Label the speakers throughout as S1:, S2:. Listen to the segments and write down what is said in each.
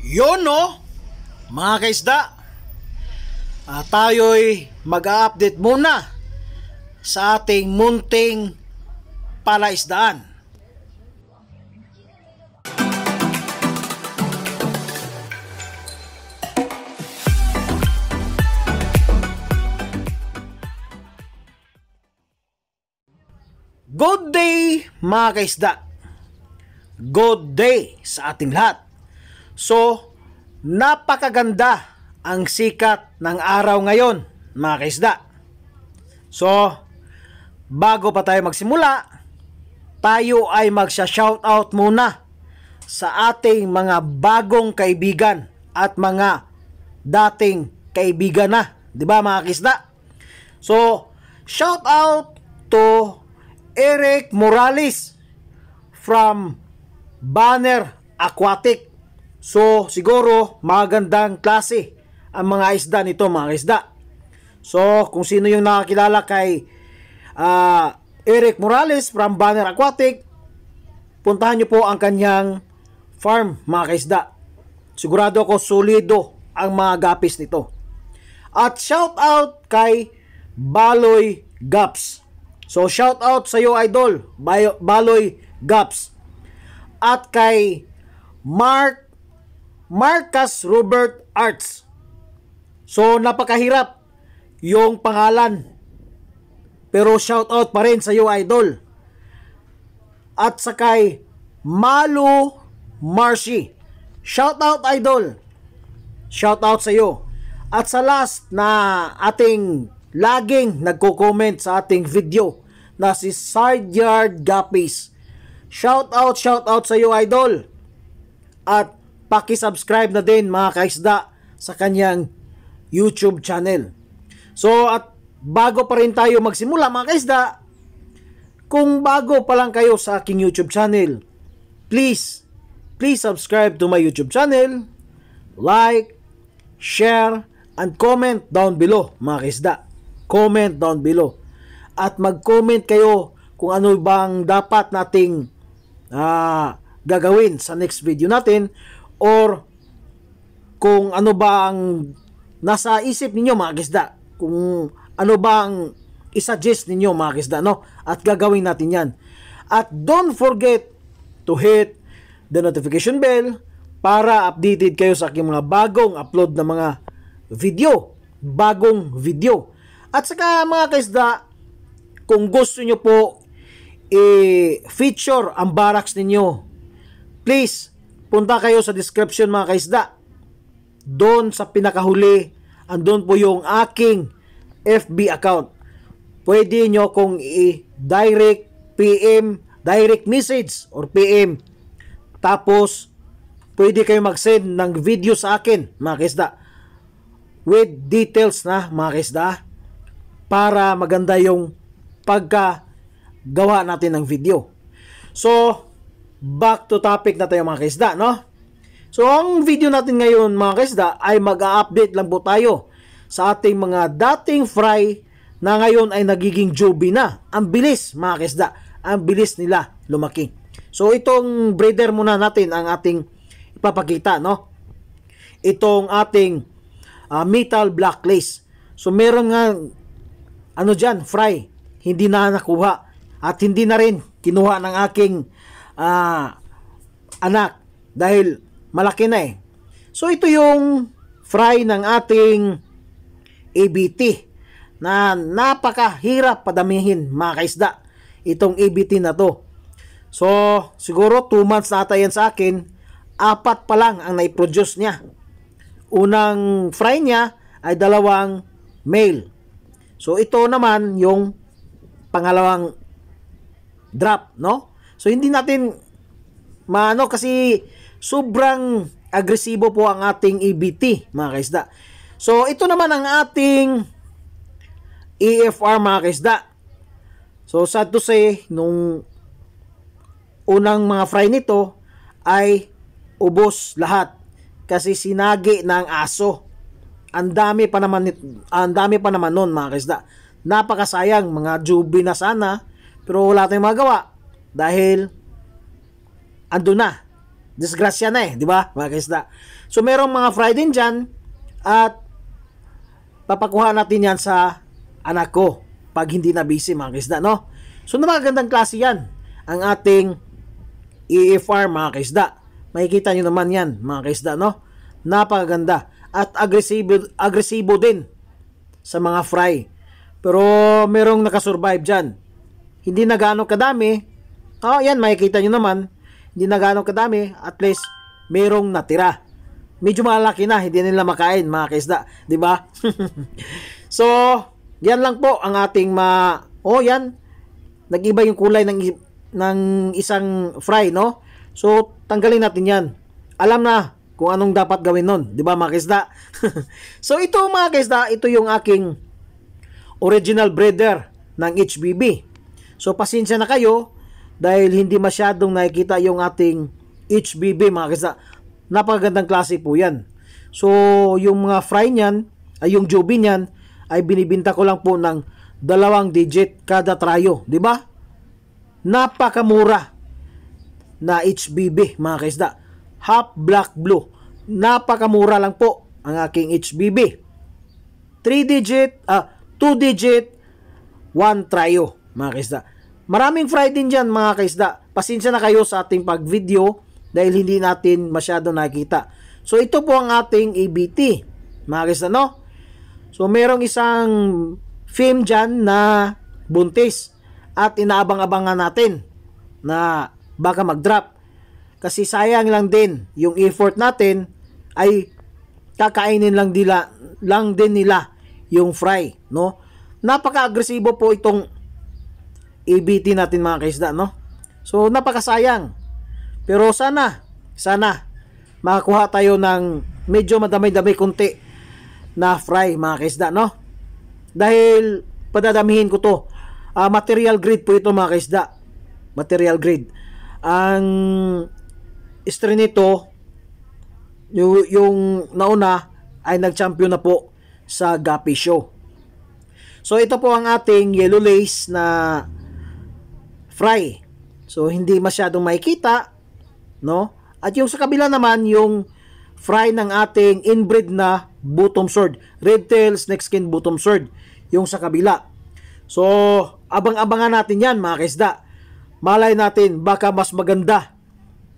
S1: Yun no, mga kaisda, tayo'y mag-a-update muna sa ating munting palaisdaan. Good day mga kaisda, good day sa ating lahat. So, napakaganda ang sikat ng araw ngayon, mga kaisda. So, bago pa tayo magsimula, tayo ay magsha-shoutout muna sa ating mga bagong kaibigan at mga dating kaibigan na, 'di ba mga kaisda? So, shoutout to Eric Morales from Banner Aquatic. So, siguro magandang klase ang mga isda nito, mga isda. So, kung sino yung nakakilala kay Eric Morales from Banner Aquatic, puntahan nyo po ang kanyang farm, mga kaisda. Sigurado ako solido ang mga gapis nito. At shout out kay Baloy Gaps. So, shout out sa iyo, idol, Baloy Gaps. At kay Marcus Robert Arts. So, napakahirap yung pangalan, pero shout out pa rin sa iyo, idol. At sa kay Malu Marcy, shout out, idol, shout out sa iyo. At sa last na ating laging nagko-comment sa ating video na si Sidyard Gapis, shout out sa iyo, idol. At paki-subscribe na din, mga kaisda, sa kanyang YouTube channel. So, at bago pa rin tayo magsimula, mga kaisda, kung bago pa lang kayo sa aking YouTube channel, please subscribe to my YouTube channel, like, share, and comment down below, mga kaisda. Comment down below. At mag-comment kayo kung ano bang dapat nating gagawin sa next video natin, or kung ano ba ang nasa isip ninyo, mga kisda, kung ano ba ang isuggest ninyo, mga kisda, no? At gagawin natin yan. At don't forget to hit the notification bell para updated kayo sa aking mga bagong upload na mga bagong video. At saka, mga kisda, kung gusto nyo po i-feature ang barracks ninyo, please punta kayo sa description, mga kaisda. Doon sa pinakahuli, andun po yung aking FB account. Pwede nyo kung i-direct PM, direct message or PM. Tapos, pwede kayo mag-send ng video sa akin, mga kaisda, with details na, mga kaisda, para maganda yung pagkagawa natin ng video. So, back to topic na tayo, mga kaisda, no? So, ang video natin ngayon, mga kaisda, ay mag-a-update lang po tayo sa ating mga dating fry na ngayon ay nagiging juby na. Ang bilis, mga kaisda, ang bilis nila lumaki. So, itong breeder muna natin ang ating ipapakita, no? Itong ating metal black lace. So, meron nga, dyan, fry, hindi na nakuha at hindi na rin kinuha ng aking anak dahil malaki na eh. So, ito yung fry ng ating ABT na napakahirap padamihin, mga kaisda, itong ABT na to. So, siguro 2 months na ata yan sa akin, 4 pa lang ang naiproduce niya. Unang fry niya ay 2 male. So, ito naman yung pangalawang drop, no? So, hindi natin kasi sobrang agresibo po ang ating EBT, mga kaisda. So, ito naman ang ating EFR, mga kaisda. So, sad to say, nung unang mga fry nito ay ubos lahat kasi sinagi ng aso. Ang dami pa naman nun, mga kaisda. Napakasayang, mga juby na sana, pero wala tayong magawa dahil ando na disgrasya na di ba mga kaisda? So merong mga fry din dyan at papakuha natin yan sa anak ko pag hindi na busy mga kaisda, no? So napakagandang klase yan ang ating EFR mga kaisda. Makikita nyo naman yan mga kaisda, no? Napakaganda at agresibo din sa mga fry. Pero merong nakasurvive dyan. Hindi na gaano kadami. Yan makikita nyo naman. Hindi na gaano kadami, at least merong natira. Medyo malaki na, hindi nila makain mga kaisda, di ba? So, yan lang po ang ating yan. Nag-iba yung kulay ng isang fry, no? So, tanggalin natin yan. Alam na kung anong dapat gawin nun, di ba mga kaisda? So, ito mga kaisda, ito yung aking original breeder ng HBB. So, pasensya na kayo dahil hindi masyadong nakikita yung ating HBB mga kaisda. Napakagandang klase po yan. So, yung mga fry niyan, yung jubi niyan, ay binibinta ko lang po ng 2 digit kada trayo, di ba? Napakamura na HBB mga kaisda. Half black blue. Napakamura lang po ang aking HBB. 2 digit, 1 trayo mga kaisda. Maraming fry din dyan mga kaisda. Pasensya na kayo sa ating pag-video dahil hindi natin masyado nakikita. So ito po ang ating ABT mga kaisda, no? So merong isang film dyan na buntis at inaabang-abangan natin na baka mag-drop. Kasi sayang lang din yung effort natin ay kakainin lang din nila yung fry, no? Napaka-agresibo po itong ABT natin mga kaisda, no? So napakasayang. Pero sana makakuha tayo ng medyo madamay-damay konti na fry mga kaisda, no? Dahil padadamihin ko to. Material grade po ito mga kaisda. Material grade. Ang strain nito yung nauna ay nag-champion na po sa Gapi Show. So ito po ang ating yellow lace na fry. So hindi masyadong makikita, no? At yung sa kabila naman yung fry ng ating inbred na bottom sword, red tail snakeskin bottom sword, yung sa kabila. So abang-abangan natin yan mga kaisda. Malay natin baka mas maganda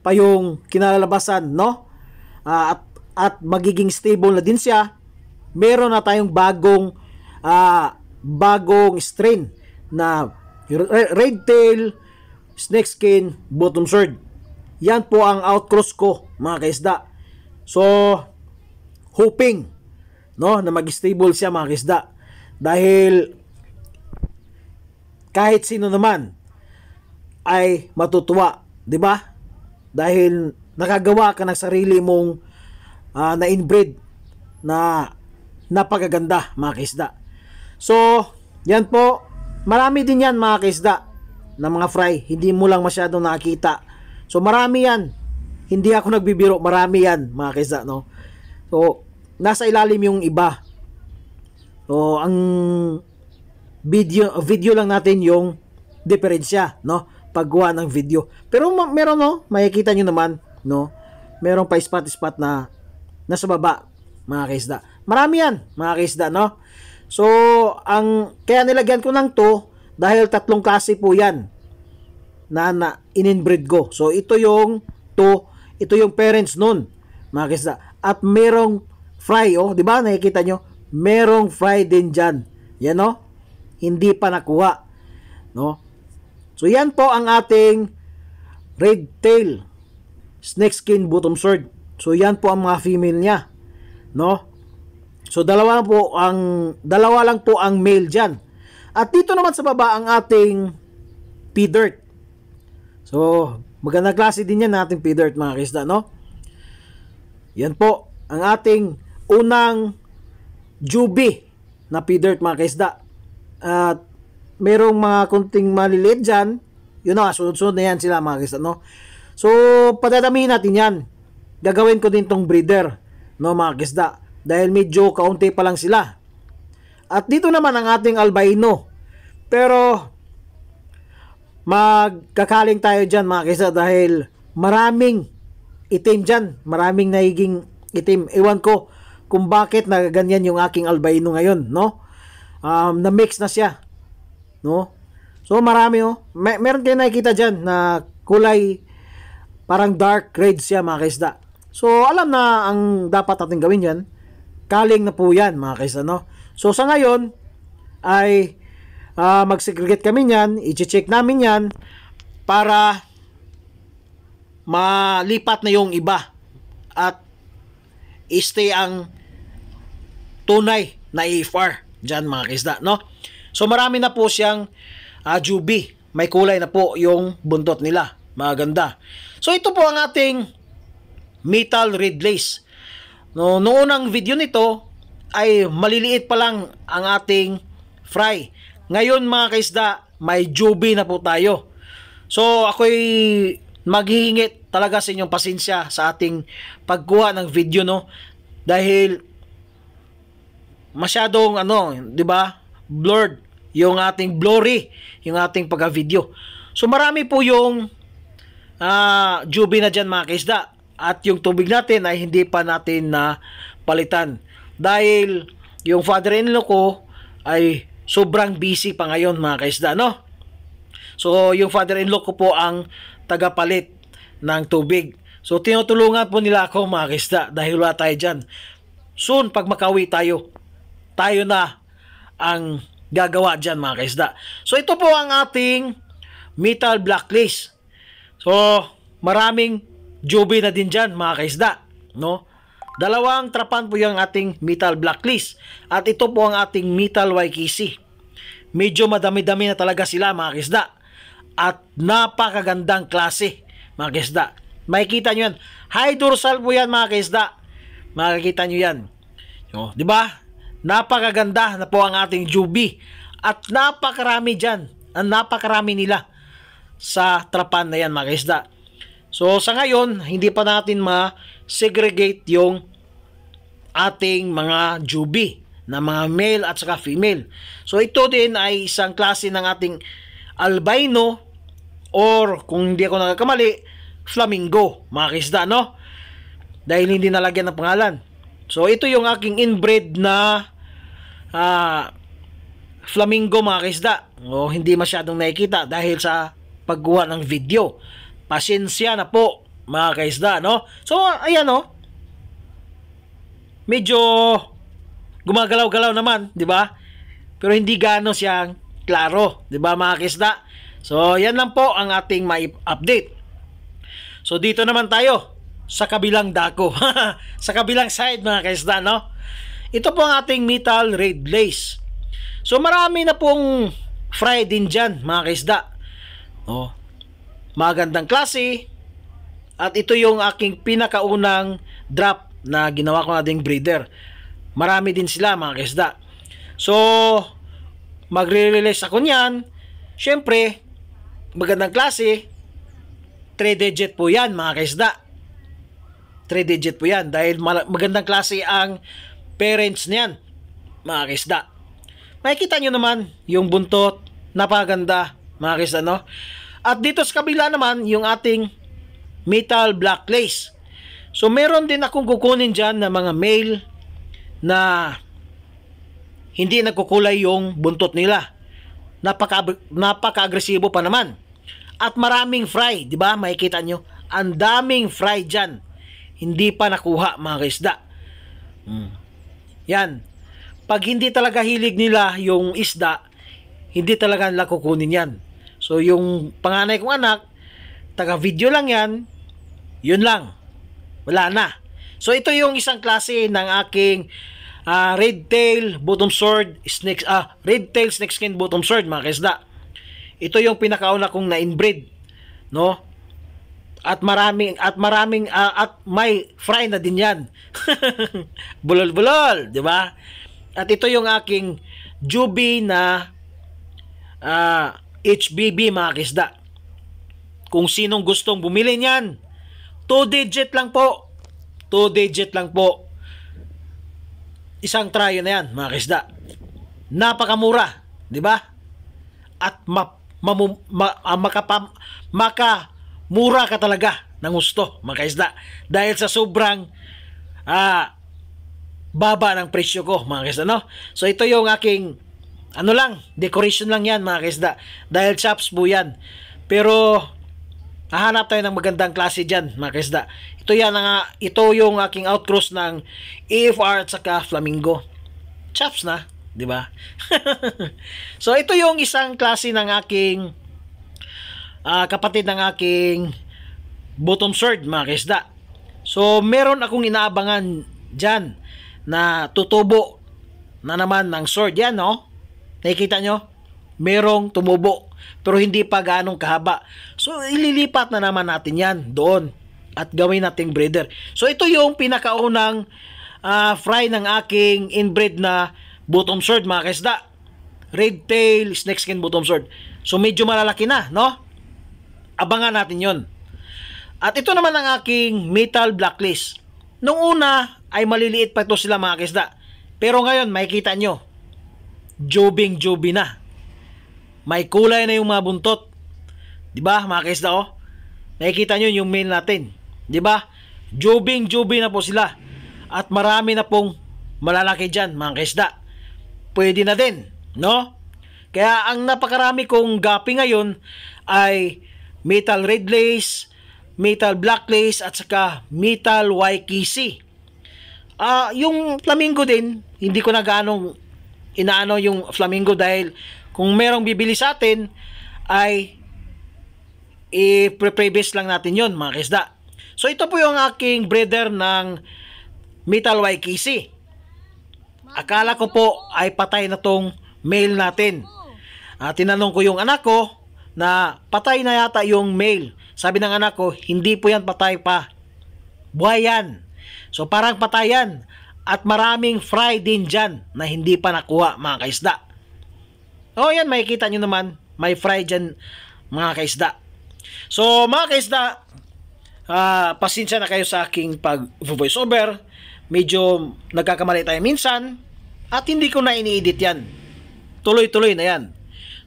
S1: pa yung kinalalabasan, no? At magiging stable na din siya. Meron na tayong bagong strain na red tail snakeskin bottom sword. Yan po ang outcross ko mga kaisda. So hoping, no, na mag-stable siya mga kaisda. Dahil kahit sino naman ay matutuwa, 'di ba? Dahil nakagawa ka ng sarili mong na inbred na napakaganda mga kaisda. So, yan po. Marami din yan mga kaisda na mga fry. Hindi mo lang masyadong nakikita. So, marami yan. Hindi ako nagbibiro. Marami yan mga kaisda, no? So, nasa ilalim yung iba. So, ang video lang natin yung diferensya, no? Paggawa ng video. Pero meron, no? Makikita nyo naman, no? Meron pa spot na nasa baba, mga kaisda. Marami yan, mga kaisda, no? So, kaya nilagyan ko ng to dahil 3 klase po yan na in-inbreed ko. So, ito yung parents nun, mga kaisda. At merong fry, di ba? Nakikita nyo? Merong fry din dyan. Yan, no? Hindi pa nakuha, no? So, yan po ang ating red tail snakeskin bottom sword. So, yan po ang mga female niya, no? So, dalawa lang po ang male dyan. At dito naman sa baba ang ating P-dirt. So, magandang klase din yan ating P-dirt mga kaisda, no? Yan po ang ating unang jubi na P-dirt mga kaisda. At merong mga kunting maliliit dyan. Yun na, sunod-sunod na yan sila mga kaisda, no? So, padadamihin natin yan. Gagawin ko din tong breeder, no mga kaisda. Dahil medyo kaunti pa lang sila. At dito naman ang ating albino. Pero magkakaling tayo dyan mga kaisda dahil maraming itim dyan. Maraming nagiging itim. Ewan ko kung bakit nagaganyan yung aking albino ngayon, no? Na-mix na siya, no? So, marami, oh. Meron kayo nakikita dyan na kulay parang dark red siya, mga kaisda. So, alam na ang dapat natin gawin yan. Kaling na po yan, mga kaisda, no? So, sa ngayon, ay mag-segregate kami yan. I-check namin yan para malipat na yung iba at i-stay ang tunay na AFR dyan, mga kaisda, no? So, marami na po siyang jubi. May kulay na po yung buntot nila. Maganda. So, ito po ang ating metal red lace. No, noong unang video nito ay maliliit pa lang ang ating fry. Ngayon, mga kaisda, may jubi na po tayo. So, ako'y maghihingit talaga sa inyong pasensya sa ating pagkuha ng video, no? Dahil masyadong di ba? Blurred yung ating blurry, yung ating pagka-video. So, marami po yung jubi na dyan, mga kaisda. At yung tubig natin ay hindi pa natin na palitan. Dahil yung father-in-law ko ay sobrang busy pa ngayon, mga kaisda, no? So, yung father-in-law ko po ang tagapalit ng tubig. So, tinutulungan po nila ako, mga kaisda, dahil wala tayo dyan. Soon, pag makawi tayo, tayo na ang gagawa dyan, mga kaisda. So, ito po ang ating metal black lace. So, maraming jubi na din dyan, mga kaisda, no? Dalawang trapan po yung ating metal black lace. At ito po ang ating metal waikisi. Medyo madami-dami na talaga sila, mga kaisda. At napakagandang klase, mga kaisda. Makikita nyo yan. High dorsal po yan, mga kaisda. Makikita nyo yan. So, di ba? Napakaganda na po ang ating jubi. At napakarami dyan. Ang napakarami nila sa trapan na yan, mga kaisda. So, sa ngayon, hindi pa natin ma-segregate yung ating mga jubi na mga male at saka female. So, ito din ay isang klase ng ating albino or kung hindi ako nagkakamali, flamingo, mga kaisda, no? Dahil hindi nalagyan ng pangalan. So, ito yung aking inbred na flamingo, mga kaisda. O, hindi masyadong nakikita dahil sa paggawa ng video. Pasensya na po, mga kaisda, no? So, ayan, no? Medyo gumagalaw-galaw naman, di ba? Pero hindi gaano siyang klaro, di ba, mga kaisda? So, yan lang po ang ating ma-update. So, dito naman tayo sa kabilang dako. Sa kabilang side, mga kaisda, no? Ito po ang ating metal red lace. So, marami na pong fry din dyan, mga kaisda. Oh, magandang klase. At ito yung aking pinakaunang drop na ginawa ko na ding breeder. Marami din sila, mga kaisda. So, magre-release ako niyan. Syempre, magandang klase. 3-digit po yan, mga kaisda. 3-digit po yan. Dahil magandang klase ang parents niyan, mga kaisda. Makikita nyo naman yung buntot. Napaganda, mga kaisda, no? At dito sa kabila naman, yung ating metal black lace. So, meron din akong kukunin dyan na mga male na hindi nagkukulay yung buntot nila. Napaka-agresibo pa naman. At maraming fry, di ba? Makikita nyo. Ang daming fry dyan. Hindi pa nakuha, mga kaisda. Yan. Pag hindi talaga hilig nila yung isda, hindi talaga nila kukunin yan. So, yung panganay kong anak, taga-video lang yan, yun lang. Wala na. So, ito yung isang klase ng aking red tail bottom sword snake, red tail snakeskin bottom sword, mga kaisda. Ito yung pinakauna kong na-inbreed, no? At maraming at may fry na din yan. Bulol-bulol, di ba? At ito yung aking jubi na HBB, mga kaisda. Kung sinong gustong bumili niyan, 2-digit lang po. 2-digit lang po. Isang tryo na yan, mga kaisda. Napakamura, di ba? At makamura ka talaga ng gusto mga kaisda dahil sa sobrang baba ng presyo ko mga kaisda, no? So ito yung aking decoration lang yan mga kaisda dahil chops po yan. Pero hahanap tayo ng magandang klase dyan mga kaisda. Ito yung aking outcross ng AFR at saka Flamingo. Chops na, di ba? So ito yung isang klase ng aking kapatid ng aking bottom sword mga kaisda. So meron akong inaabangan dyan na tutubo na naman ng sword yan, no? Nakikita nyo? Merong tumubo pero hindi pa ganong kahaba. So ililipat na naman natin yan doon at gawin nating breeder. So ito yung pinakaunang fry ng aking inbred na bottom sword mga kaisda. Red tail snakeskin bottom sword. So medyo malalaki na, no? Abangan natin yon. At ito naman ang aking metal blacklist. Nung una ay maliliit pa ito sila mga kaisda. Pero ngayon makikita nyo, jubing-jubi na. May kulay na yung mga buntot. Diba mga kaisda, oh? Nakikita nyo yung male natin. Diba? Jubing-jubi na po sila. At marami na pong malalaki dyan mga kaisda. Pwede na din, no? Kaya ang napakarami kong gapi ngayon ay metal red lace, metal black lace at saka metal YKC. Yung flamingo din, hindi ko na ganong inaano yung flamingo dahil kung merong bibili sa atin ay i-pre-base lang natin yon mga kaisda. So ito po yung aking breeder ng metal YKC. Akala ko po ay patay na tong male natin. Tinanong ko yung anak ko na patay na yata yung male. Sabi ng anak ko, hindi po yan patay pa. Buhay yan. So parang patay yan. At maraming fry din dyan na hindi pa nakuha mga kaisda. O yan, makikita nyo naman. May fry dyan mga kaisda. So mga kaisda, pasensya na kayo sa aking pag-voice over. Medyo nagkakamali tayo minsan. At hindi ko na ini-edit yan. Tuloy-tuloy na yan.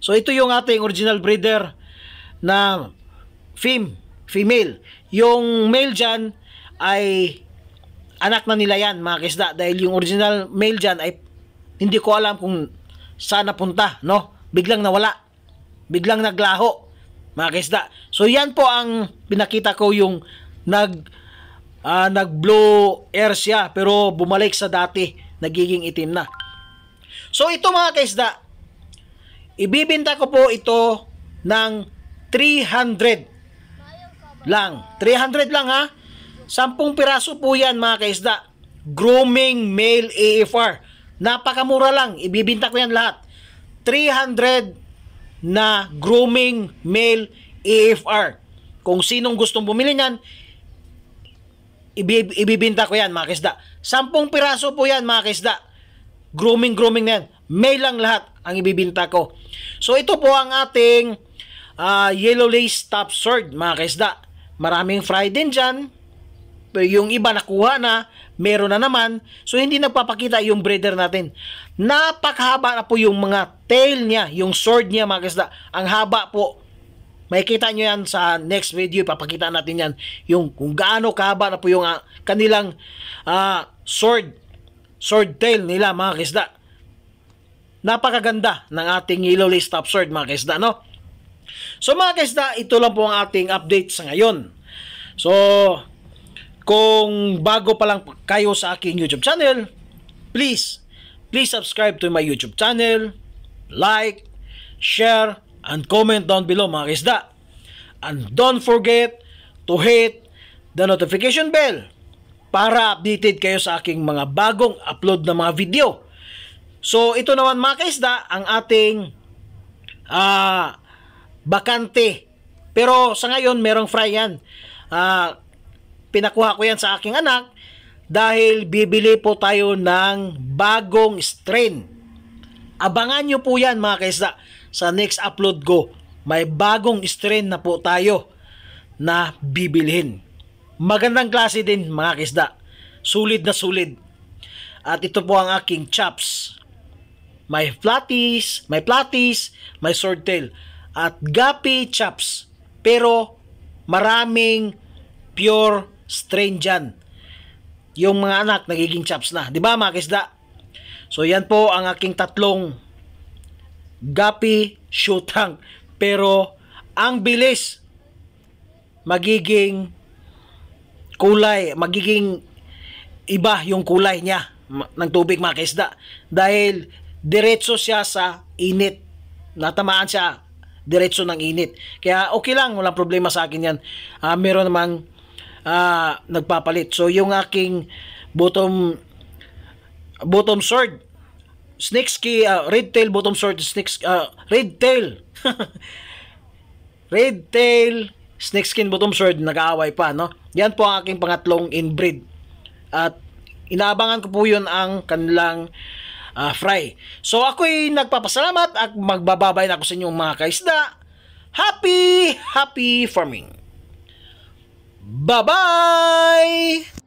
S1: So ito yung ating original breeder na female. Yung male dyan ay anak na nila yan mga kaisda. Dahil yung original male dyan ay hindi ko alam kung saan napunta, no? Biglang nawala. Biglang naglaho mga kaisda. So yan po ang pinakita ko yung nag-blue air siya pero bumalik sa dati. Nagiging itim na. So ito mga kaisda, ibibenta ko po ito ng 300 lang. 300 lang ha. 10 piraso po yan mga kaisda. Grooming male AFR. Napakamura lang. Ibibenta ko yan lahat. 300 na grooming male AFR. Kung sinong gustong bumili niyan, ibibenta ko yan mga kaisda. 10 piraso po yan mga kaisda. Grooming na yan. Male lang lahat ang ibibenta ko. So ito po ang ating yellow lace top sword mga kaisda. Maraming fry din dyan. Pero yung iba nakuha na, meron na naman. So hindi nagpapakita yung breeder natin. Napakahaba na po yung mga tail niya, yung sword niya mga kaisda. Ang haba po. Makikita nyo yan sa next video. Papakita natin yan. Yung kung gaano kahaba na po yung kanilang sword tail nila mga kaisda. Napakaganda ng ating yellow lace top sword mga kaisda, no? So mga kaisda, ito lang po ang ating update sa ngayon. So kung bago pa lang kayo sa aking YouTube channel, please subscribe to my YouTube channel, like, share, and comment down below mga kaisda. And don't forget to hit the notification bell para updated kayo sa aking mga bagong upload na mga video. So ito naman mga kaisda ang ating bakante. Pero sa ngayon merong fry yan. Pinakuha ko yan sa aking anak dahil bibili po tayo ng bagong strain. Abangan nyo po yan mga kaisda. Sa next upload ko, may bagong strain na po tayo na bibilhin. Magandang klase din mga kaisda. Sulit na sulit. At ito po ang aking chops. May platis, may swordtail. At gapi chops. Pero maraming pure strain dyan. Yung mga anak nagiging chaps na. Di ba mga kaisda? So yan po ang aking tatlong gapi shootang. Pero ang bilis magiging iba yung kulay niya ng tubig mga kaisda. Dahil diretso siya sa init. Natamaan siya diretso ng init. Kaya okay lang, walang problema sa akin yan. Meron namang nagpapalit. So yung aking bottom sword, red tail bottom sword, red tail snakeskin bottom sword, nag-aaway pa, no? Yan po ang aking pangatlong inbreed. At inaabangan ko po yun ang kanilang fry. So ako'y nagpapasalamat at magbababay na ako sa inyong mga kaisda. Happy farming! Bye-bye!